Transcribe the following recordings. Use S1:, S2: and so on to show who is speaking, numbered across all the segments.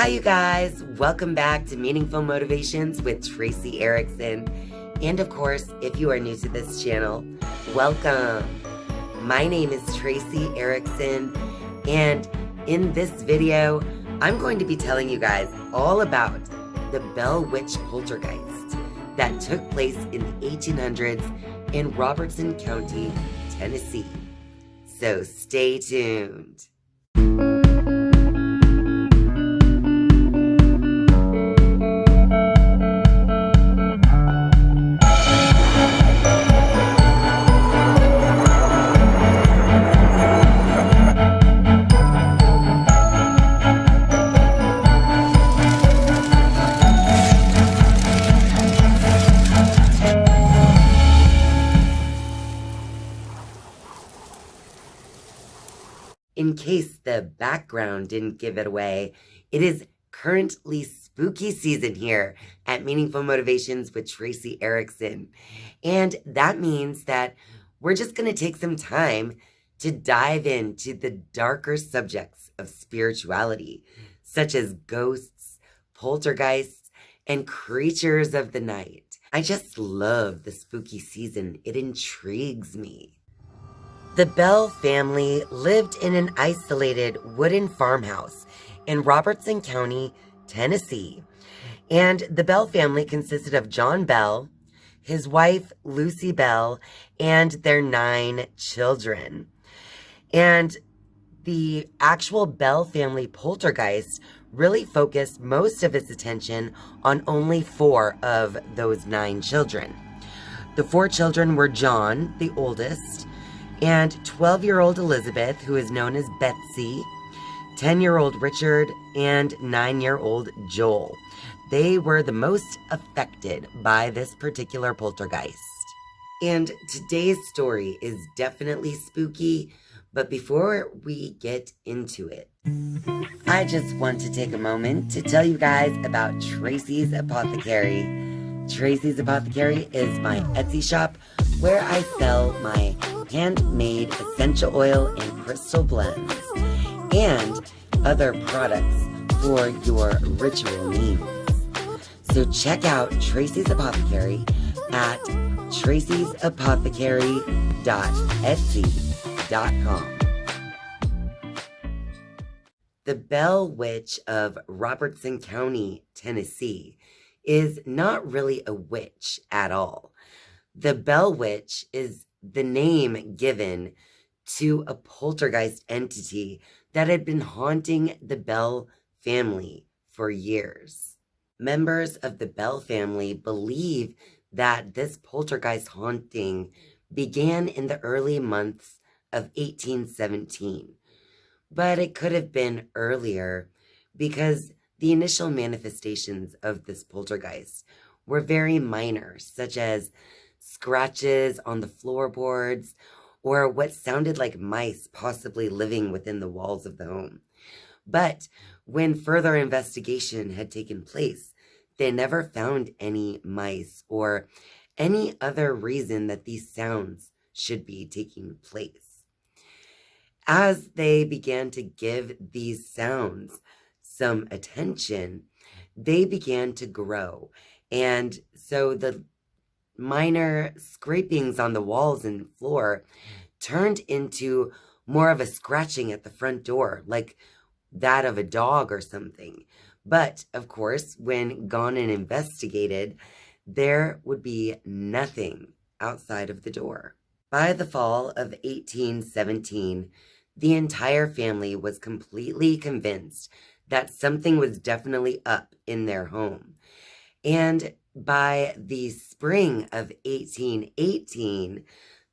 S1: Hi, you guys. Welcome back to Meaningful Motivations with Tracy Erickson. And of course, if you are new to this channel, welcome. My name is Tracy Erickson, and in this video, I'm going to be telling you guys all about the Bell Witch Poltergeist that took place in the 1800s in Robertson County, Tennessee. So stay tuned. In case the background didn't give it away, it is currently spooky season here at Meaningful Motivations with Tracy Erickson. And that means that we're just going to take some time to dive into the darker subjects of spirituality, such as ghosts, poltergeists, and creatures of the night. I just love the spooky season. It intrigues me. The Bell family lived in an isolated wooden farmhouse in Robertson County, Tennessee. And the Bell family consisted of John Bell, his wife Lucy Bell, and their 9 children. And the actual Bell family poltergeist really focused most of its attention on only 4 of those 9 children. The 4 children were John, the oldest, and 12-year-old Elizabeth, who is known as Betsy, 10-year-old Richard, and 9-year-old Joel. They were the most affected by this particular poltergeist. And today's story is definitely spooky, but before we get into it, I just want to take a moment to tell you guys about Tracy's Apothecary. Tracy's Apothecary is my Etsy shop where I sell my handmade essential oil and crystal blends and other products for your ritual needs. So check out Tracy's Apothecary at tracysapothecary.etsy.com. The Bell Witch of Robertson County, Tennessee is not really a witch at all. The Bell Witch is the name given to a poltergeist entity that had been haunting the Bell family for years. Members of the Bell family believe that this poltergeist haunting began in the early months of 1817, but it could have been earlier because the initial manifestations of this poltergeist were very minor, such as scratches on the floorboards, or what sounded like mice possibly living within the walls of the home. But when further investigation had taken place, they never found any mice or any other reason that these sounds should be taking place. As they began to give these sounds some attention, they began to grow. And so the minor scrapings on the walls and floor turned into more of a scratching at the front door, like that of a dog or something. But, of course, when gone and investigated, there would be nothing outside of the door. By the fall of 1817, the entire family was completely convinced that something was definitely up in their home. And by the spring of 1818,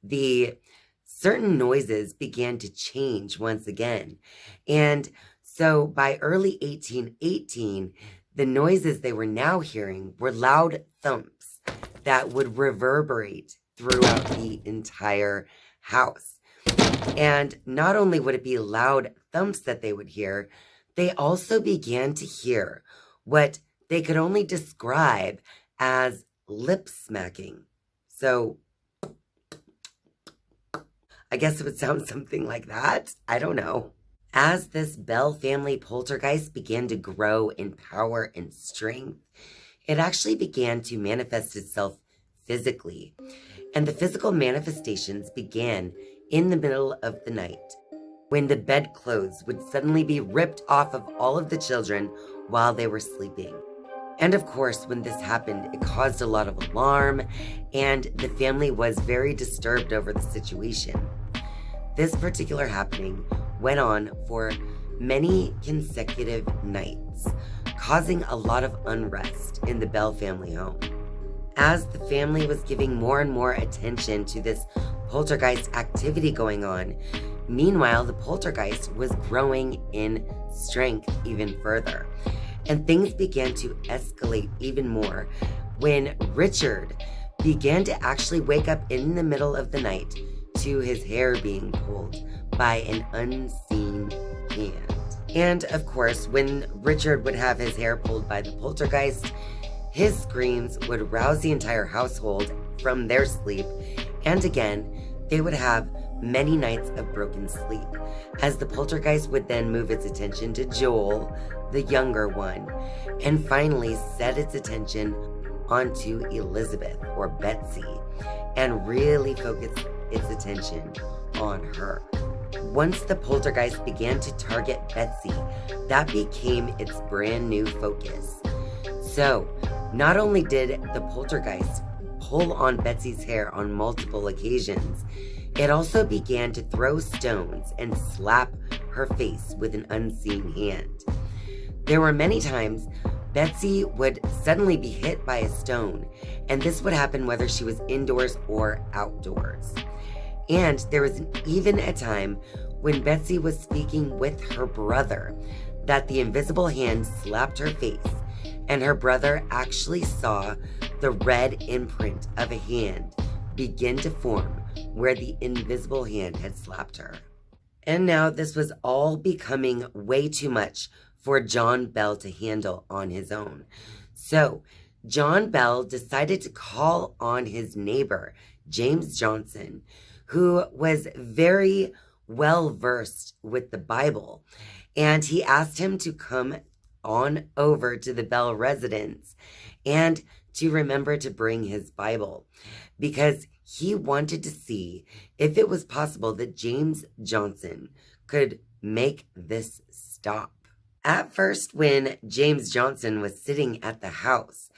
S1: the certain noises began to change once again. And so by early 1818, the noises they were now hearing were loud thumps that would reverberate throughout the entire house. And not only would it be loud thumps that they would hear, they also began to hear what they could only describe as lip smacking. So I guess it would sound something like that. I don't know. As this Bell family poltergeist began to grow in power and strength, it actually began to manifest itself physically. And the physical manifestations began in the middle of the night, when the bedclothes would suddenly be ripped off of all of the children while they were sleeping. And of course, when this happened, it caused a lot of alarm, and the family was very disturbed over the situation. This particular happening went on for many consecutive nights, causing a lot of unrest in the Bell family home. As the family was giving more and more attention to this poltergeist activity going on, meanwhile, the poltergeist was growing in strength even further. And things began to escalate even more when Richard began to actually wake up in the middle of the night to his hair being pulled by an unseen hand. And of course, when Richard would have his hair pulled by the poltergeist, his screams would rouse the entire household from their sleep, and again, they would have many nights of broken sleep, as the poltergeist would then move its attention to Joel, the younger one, and finally set its attention onto Elizabeth, or Betsy, and really focus its attention on her. Once the poltergeist began to target Betsy, that became its brand new focus. So, not only did the poltergeist pull on Betsy's hair on multiple occasions, it also began to throw stones and slap her face with an unseen hand. There were many times Betsy would suddenly be hit by a stone, and this would happen whether she was indoors or outdoors. And there was even a time when Betsy was speaking with her brother that the invisible hand slapped her face, and her brother actually saw the red imprint of a hand begin to form where the invisible hand had slapped her. And now this was all becoming way too much for John Bell to handle on his own. So John Bell decided to call on his neighbor, James Johnson, who was very well versed with the Bible. And he asked him to come on over to the Bell residence and to remember to bring his Bible, because he wanted to see if it was possible that James Johnson could make this stop. At first, when James Johnson was sitting at the house,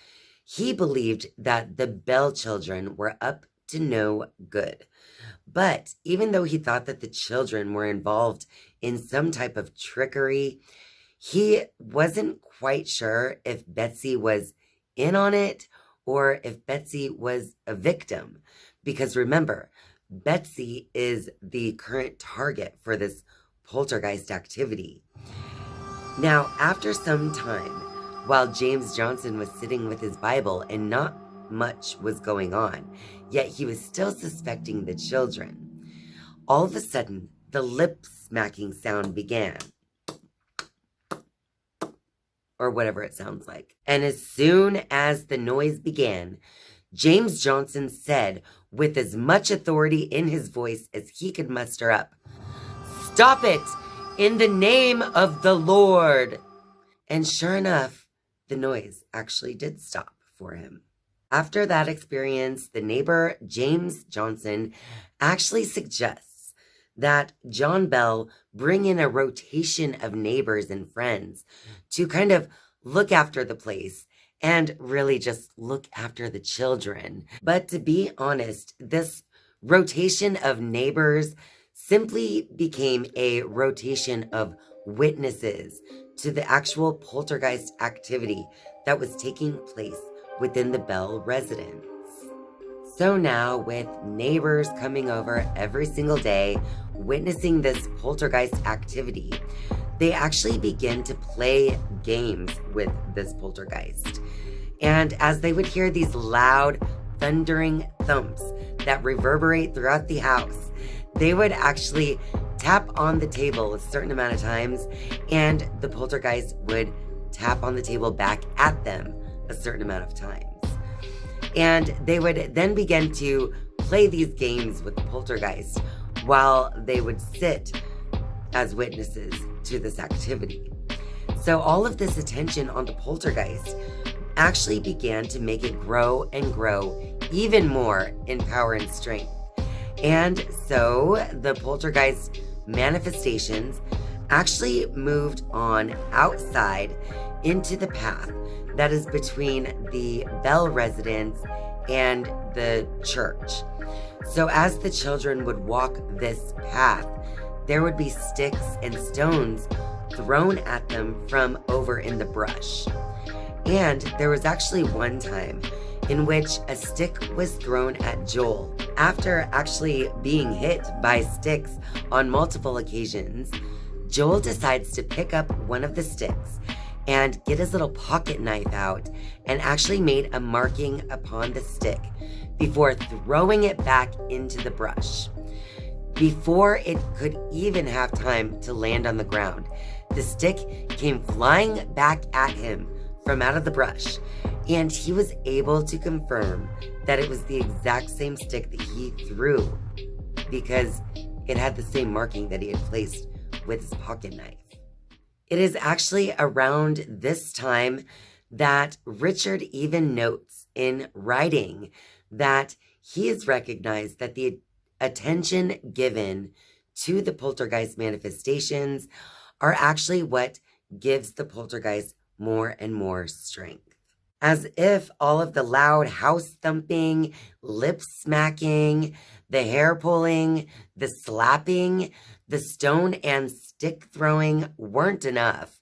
S1: he believed that the Bell children were up to no good. But even though he thought that the children were involved in some type of trickery, he wasn't quite sure if Betsy was in on it or if Betsy was a victim. Because remember, Betsy is the current target for this poltergeist activity. Now, after some time, while James Johnson was sitting with his Bible and not much was going on, yet he was still suspecting the children, all of a sudden, the lip smacking sound began. Or whatever it sounds like. And as soon as the noise began, James Johnson said, with as much authority in his voice as he could muster up, "Stop it, in the name of the Lord." And sure enough, the noise actually did stop for him. After that experience, the neighbor, James Johnson, actually suggests that John Bell bring in a rotation of neighbors and friends to kind of look after the place and really just look after the children. But to be honest, this rotation of neighbors simply became a rotation of witnesses to the actual poltergeist activity that was taking place within the Bell residence. So now, with neighbors coming over every single day, witnessing this poltergeist activity, they actually begin to play games with this poltergeist. And as they would hear these loud, thundering thumps that reverberate throughout the house, they would actually tap on the table a certain amount of times, and the poltergeist would tap on the table back at them a certain amount of times. And they would then begin to play these games with the poltergeist while they would sit as witnesses to this activity. So all of this attention on the poltergeist actually began to make it grow and grow even more in power and strength. And so the poltergeist manifestations actually moved on outside into the path that is between the Bell residence and the church. So as the children would walk this path, there would be sticks and stones thrown at them from over in the brush. And there was actually one time in which a stick was thrown at Joel. After actually being hit by sticks on multiple occasions, Joel decides to pick up one of the sticks and get his little pocket knife out and actually made a marking upon the stick before throwing it back into the brush. Before it could even have time to land on the ground, the stick came flying back at him from out of the brush, and he was able to confirm that it was the exact same stick that he threw because it had the same marking that he had placed with his pocket knife. It is actually around this time that Richard even notes in writing that he has recognized that the attention given to the poltergeist manifestations are actually what gives the poltergeist more and more strength. As if all of the loud house thumping, lip smacking, the hair pulling, the slapping, the stone and stick throwing weren't enough.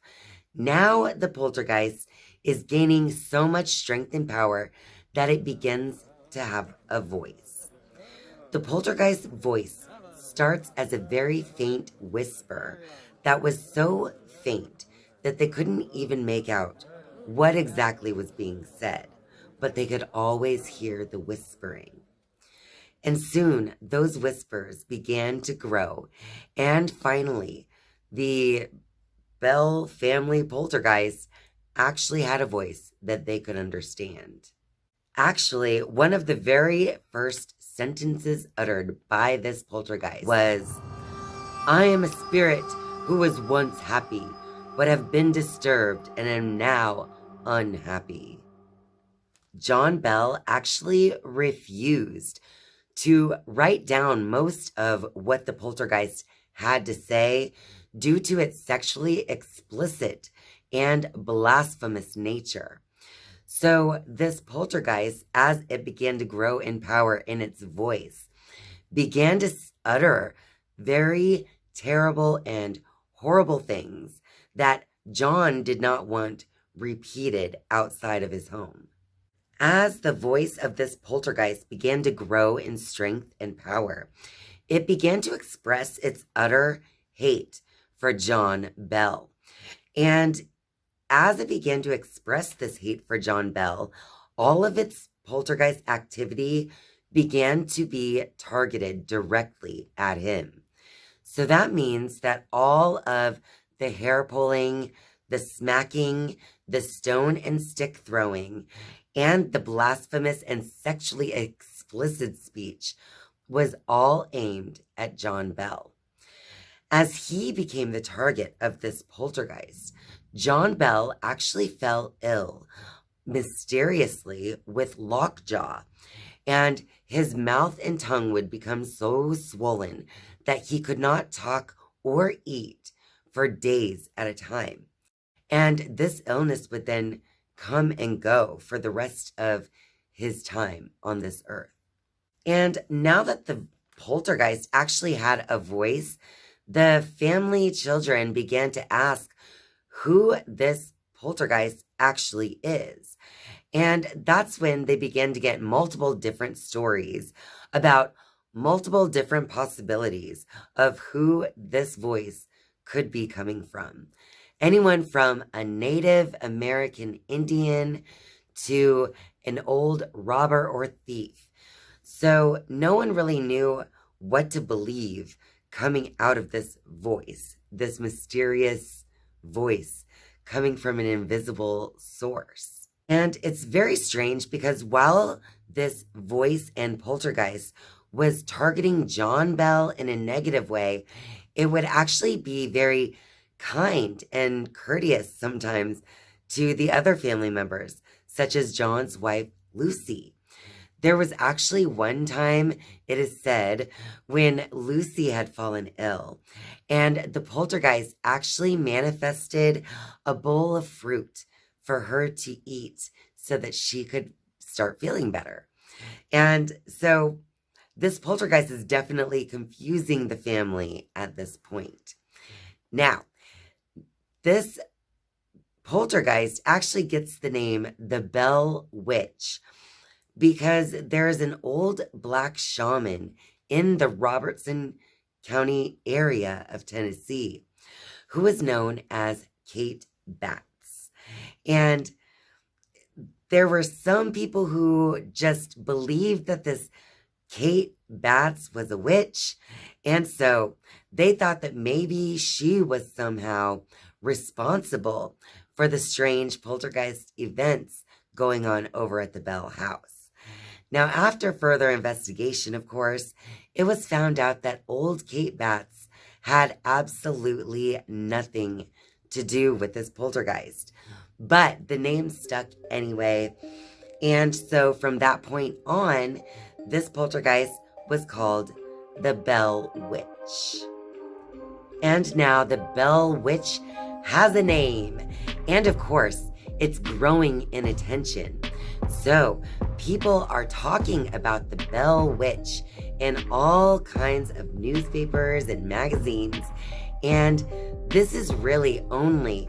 S1: Now the poltergeist is gaining so much strength and power that it begins to have a voice. The poltergeist voice starts as a very faint whisper that was so faint that they couldn't even make out what exactly was being said, but they could always hear the whispering. And soon those whispers began to grow, and finally the Bell family poltergeist actually had a voice that they could understand. Actually, one of the very first sentences uttered by this poltergeist was, "I am a spirit who was once happy, but have been disturbed and am now unhappy." John Bell actually refused to write down most of what the poltergeist had to say due to its sexually explicit and blasphemous nature. So this poltergeist, as it began to grow in power in its voice, began to utter very terrible and horrible things that John did not want repeated outside of his home. As the voice of this poltergeist began to grow in strength and power, it began to express its utter hate for John Bell. And as it began to express this hate for John Bell, all of its poltergeist activity began to be targeted directly at him. So that means that all of the hair pulling, the smacking, the stone and stick throwing, and the blasphemous and sexually explicit speech was all aimed at John Bell. As he became the target of this poltergeist, John Bell actually fell ill mysteriously with lockjaw, and his mouth and tongue would become so swollen that he could not talk or eat for days at a time. And this illness would then come and go for the rest of his time on this earth. And now that the poltergeist actually had a voice, the family children began to ask who this poltergeist actually is. And that's when they began to get multiple different stories about multiple different possibilities of who this voice could be coming from. Anyone from a Native American Indian to an old robber or thief. So no one really knew what to believe coming out of this voice, this mysterious voice coming from an invisible source. And it's very strange because while this voice and poltergeist was targeting John Bell in a negative way, it would actually be very kind and courteous sometimes to the other family members, such as John's wife, Lucy. There was actually one time, it is said, when Lucy had fallen ill, and the poltergeist actually manifested a bowl of fruit for her to eat so that she could start feeling better. And so this poltergeist is definitely confusing the family at this point. Now, this poltergeist actually gets the name the Bell Witch because there's an old black shaman in the Robertson County area of Tennessee who is known as Kate Batts. And there were some people who just believed that this Kate Batts was a witch, and so they thought that maybe she was somehow responsible for the strange poltergeist events going on over at the Bell house. Now, after further investigation, of course, it was found out that old Kate Batts had absolutely nothing to do with this poltergeist. But the name stuck anyway. And so from that point on, this poltergeist was called the Bell Witch. And now the Bell Witch has a name. And of course, it's growing in attention. So people are talking about the Bell Witch in all kinds of newspapers and magazines. And this is really only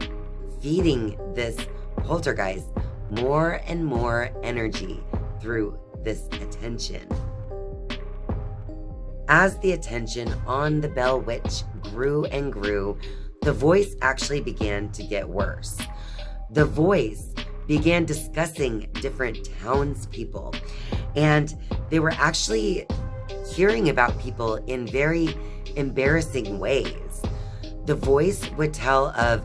S1: feeding this poltergeist more and more energy through this attention. As the attention on the Bell Witch grew and grew, the voice actually began to get worse. The voice began discussing different townspeople, and they were actually hearing about people in very embarrassing ways. The voice would tell of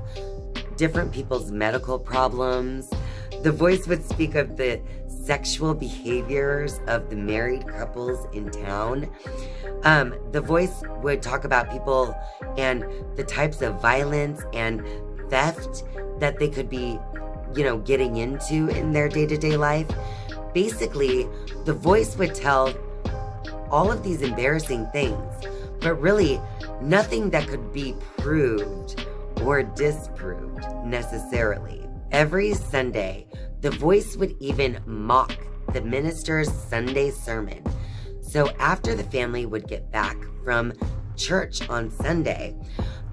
S1: different people's medical problems. The voice would speak of the sexual behaviors of the married couples in town. The voice would talk about people and the types of violence and theft that they could be, getting into in their day-to-day life. Basically, the voice would tell all of these embarrassing things, but really nothing that could be proved or disproved necessarily. Every Sunday, the voice would even mock the minister's Sunday sermon. So after the family would get back from church on Sunday,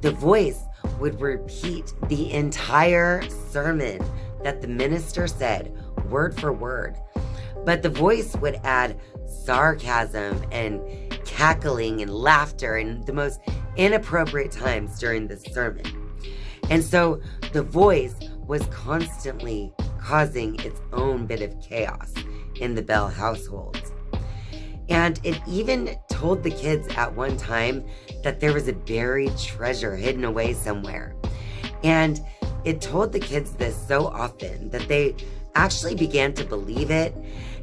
S1: the voice would repeat the entire sermon that the minister said, word for word. But the voice would add sarcasm and cackling and laughter in the most inappropriate times during the sermon. And so the voice was constantly causing its own bit of chaos in the Bell household. And it even told the kids at one time that there was a buried treasure hidden away somewhere. And it told the kids this so often that they actually began to believe it.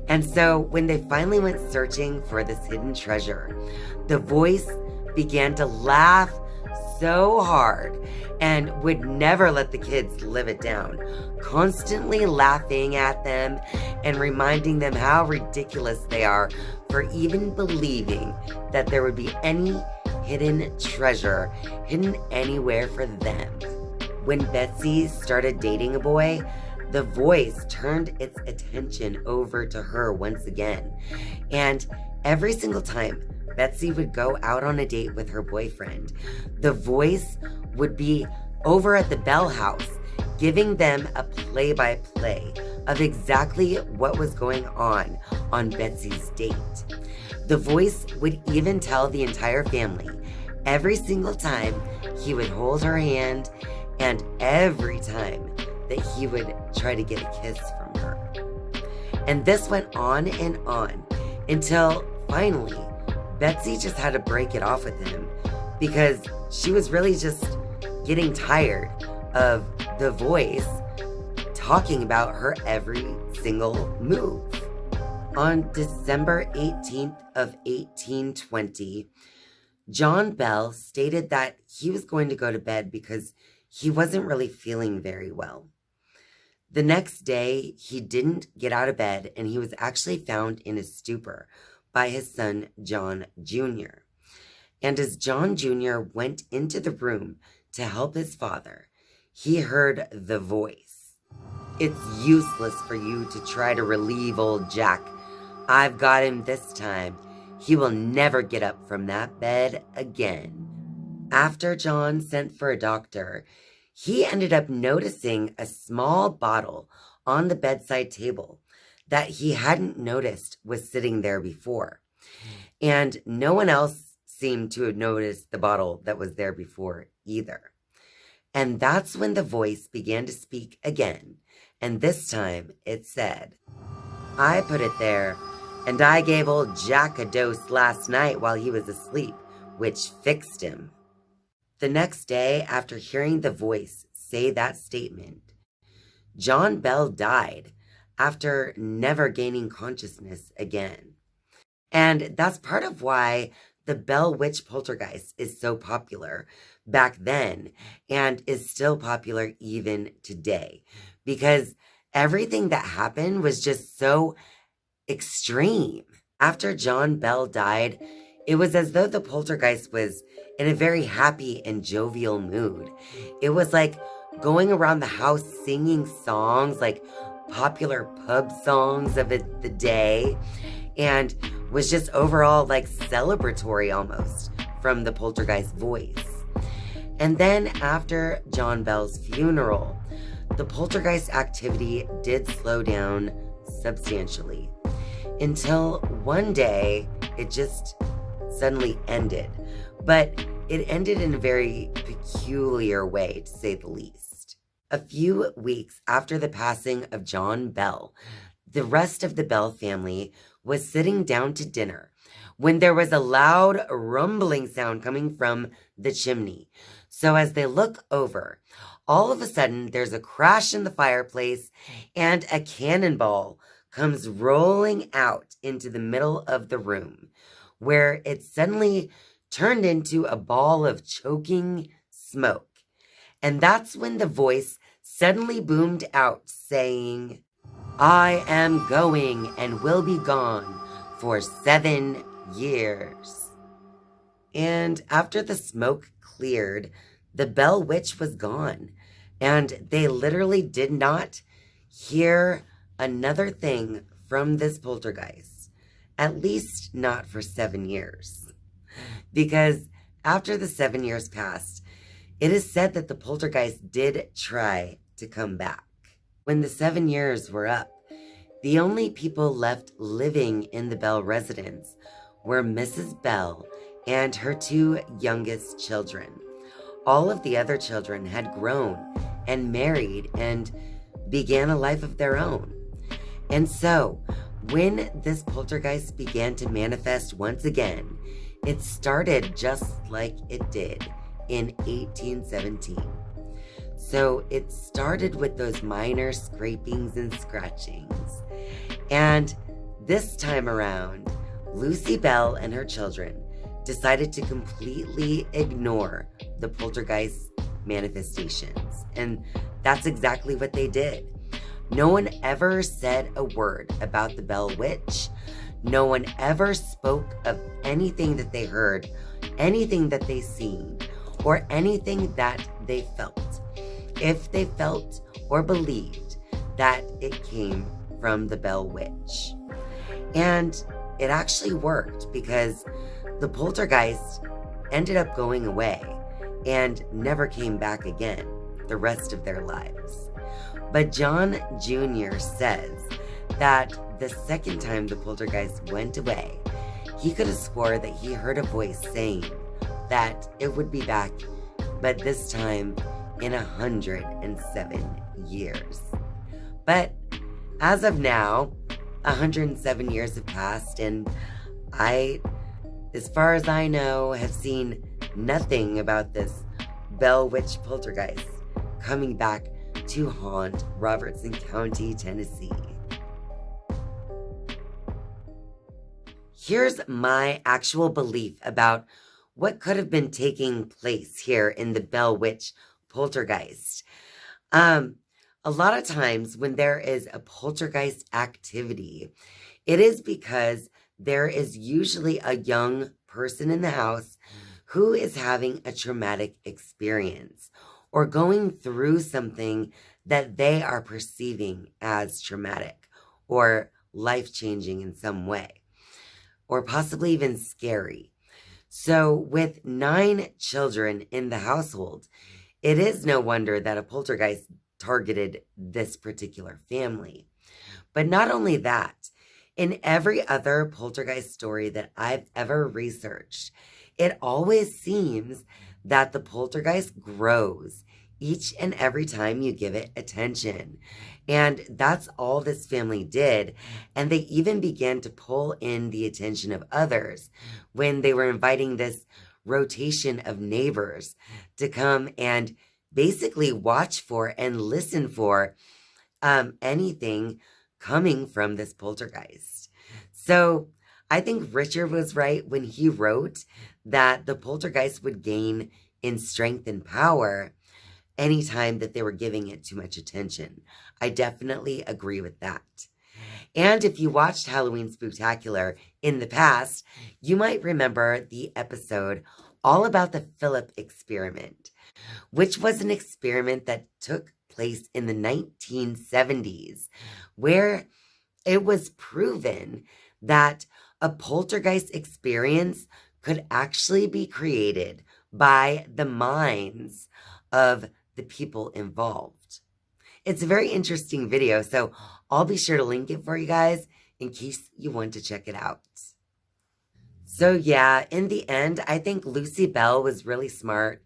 S1: And so when they finally went searching for this hidden treasure, the voice began to laugh so hard and would never let the kids live it down, constantly laughing at them and reminding them how ridiculous they are for even believing that there would be any hidden treasure hidden anywhere for them. When Betsy started dating a boy, the voice turned its attention over to her once again. And every single time Betsy would go out on a date with her boyfriend, the voice would be over at the Bell house, giving them a play-by-play of exactly what was going on Betsy's date. The voice would even tell the entire family every single time he would hold her hand and every time that he would try to get a kiss from her. And this went on and on until finally Betsy just had to break it off with him because she was really just getting tired of the voice talking about her every single move. On December 18th of 1820, John Bell stated that he was going to go to bed because he wasn't really feeling very well. The next day, he didn't get out of bed, and he was actually found in a stupor by his son, John Jr. And as John Jr. went into the room to help his father, he heard the voice. "It's useless for you to try to relieve old Jack. I've got him this time. He will never get up from that bed again." After John sent for a doctor, he ended up noticing a small bottle on the bedside table that he hadn't noticed was sitting there before. And no one else seemed to have noticed the bottle that was there before either. And that's when the voice began to speak again. And this time it said, "I put it there, and I gave old Jack a dose last night while he was asleep, which fixed him." The next day, after hearing the voice say that statement, John Bell died after never gaining consciousness again. And that's part of why the Bell Witch Poltergeist is so popular back then and is still popular even today, because everything that happened was just so extreme. After John Bell died, it was as though the poltergeist was in a very happy and jovial mood. It was like going around the house singing songs, like popular pub songs of the day, and was just overall like celebratory almost from the poltergeist voice. And then after John Bell's funeral, the poltergeist activity did slow down substantially until one day it just suddenly ended. But it ended in a very peculiar way, to say the least. A few weeks after the passing of John Bell, the rest of the Bell family was sitting down to dinner when there was a loud rumbling sound coming from the chimney. So as they look over, all of a sudden there's a crash in the fireplace and a cannonball comes rolling out into the middle of the room, where it suddenly turned into a ball of choking smoke. And that's when the voice suddenly boomed out saying, "I am going and will be gone for 7 years." And after the smoke cleared, the Bell Witch was gone, and they literally did not hear another thing from this poltergeist, at least not for 7 years. Because after the 7 years passed, it is said that the poltergeist did try to come back. When the 7 years were up, the only people left living in the Bell residence were Mrs. Bell and her 2 youngest children. All of the other children had grown and married and began a life of their own. And so, when this poltergeist began to manifest once again, it started just like it did in 1817. So it started with those minor scrapings and scratchings. And this time around, Lucy Bell and her children decided to completely ignore the poltergeist manifestations. And that's exactly what they did. No one ever said a word about the Bell Witch. No one ever spoke of anything that they heard, anything that they seen, or anything that they felt, if they felt or believed that it came from the Bell Witch. And it actually worked, because the poltergeist ended up going away and never came back again the rest of their lives. But John Jr. says that the second time the poltergeist went away, he could have swore that he heard a voice saying that it would be back, but this time in 107 years. But as of now, 107 years have passed, and I, as far as I know, have seen nothing about this Bell Witch poltergeist coming back to haunt Robertson County, Tennessee. Here's my actual belief about what could have been taking place here in the Bell Witch Poltergeist. A lot of times when there is a poltergeist activity, it is because there is usually a young person in the house who is having a traumatic experience or going through something that they are perceiving as traumatic or life-changing in some way, or possibly even scary. So with 9 children in the household, it is no wonder that a poltergeist targeted this particular family. But not only that, in every other poltergeist story that I've ever researched, it always seems that the poltergeist grows each and every time you give it attention. And that's all this family did. And they even began to pull in the attention of others when they were inviting this rotation of neighbors to come and basically watch for and listen for anything coming from this poltergeist. So I think Richard was right when he wrote that the poltergeist would gain in strength and power anytime that they were giving it too much attention. I definitely agree with that. And if you watched Halloween Spooktacular in the past, you might remember the episode all about the Philip experiment, which was an experiment that took place in the 1970s, where it was proven that a poltergeist experience could actually be created by the minds of the people involved. It's a very interesting video, so I'll be sure to link it for you guys in case you want to check it out. So yeah, in the end, I think Lucy Bell was really smart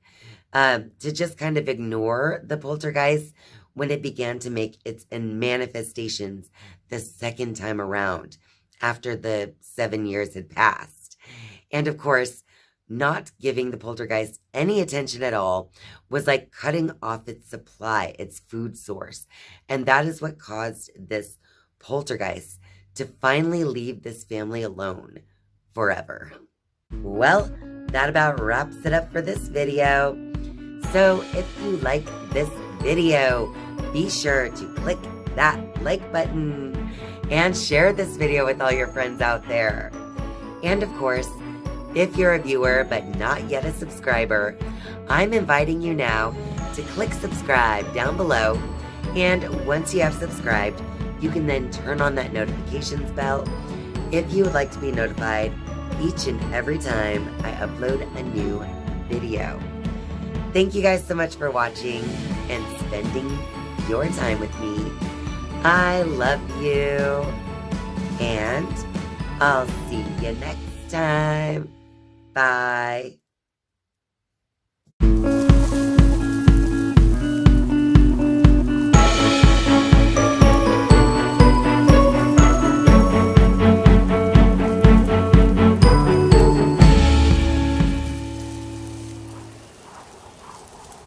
S1: to just kind of ignore the poltergeist when it began to make its manifestations the second time around after the 7 years had passed. And of course, not giving the poltergeist any attention at all was like cutting off its supply, its food source. And that is what caused this poltergeist to finally leave this family alone forever. Well, that about wraps it up for this video. So if you like this video, be sure to click that like button and share this video with all your friends out there. And of course, if you're a viewer but not yet a subscriber, I'm inviting you now to click subscribe down below. And once you have subscribed, you can then turn on that notifications bell if you would like to be notified each and every time I upload a new video. Thank you guys so much for watching and spending your time with me. I love you, and I'll see you next time. Bye.